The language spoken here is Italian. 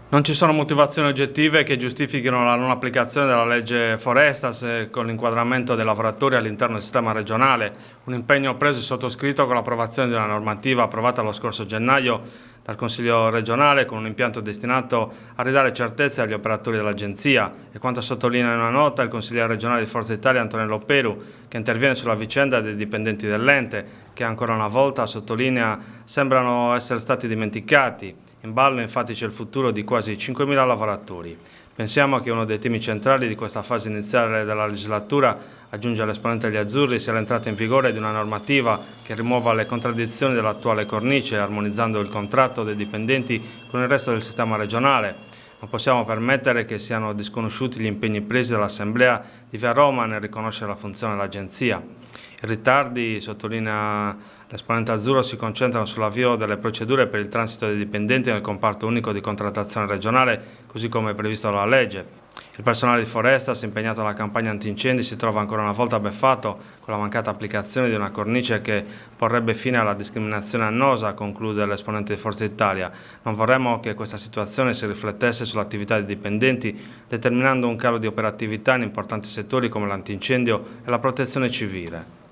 Non ci sono motivazioni oggettive che giustifichino la non applicazione della legge Forestas con l'inquadramento dei lavoratori all'interno del sistema regionale, un impegno preso e sottoscritto con l'approvazione di una normativa approvata lo scorso gennaio dal Consiglio regionale con un impianto destinato a ridare certezze agli operatori dell'Agenzia e quanto sottolinea in una nota il consigliere regionale di Forza Italia Antonello Peru, che interviene sulla vicenda dei dipendenti dell'ente, che ancora una volta, sottolinea, sembrano essere stati dimenticati. In ballo infatti c'è il futuro di quasi 5.000 lavoratori. Pensiamo che uno dei temi centrali di questa fase iniziale della legislatura, aggiunge l'esponente degli Azzurri, sia l'entrata in vigore di una normativa che rimuova le contraddizioni dell'attuale cornice, armonizzando il contratto dei dipendenti con il resto del sistema regionale. Non possiamo permettere che siano disconosciuti gli impegni presi dall'Assemblea di Via Roma nel riconoscere la funzione dell'Agenzia. I ritardi, sottolinea l'esponente azzurro, si concentrano sull'avvio delle procedure per il transito dei dipendenti nel comparto unico di contrattazione regionale, così come previsto dalla legge. Il personale di Forestas, impegnato nella campagna antincendi, si trova ancora una volta beffato con la mancata applicazione di una cornice che porrebbe fine alla discriminazione annosa, conclude l'esponente di Forza Italia. Non vorremmo che questa situazione si riflettesse sull'attività dei dipendenti, determinando un calo di operatività in importanti settori come l'antincendio e la protezione civile.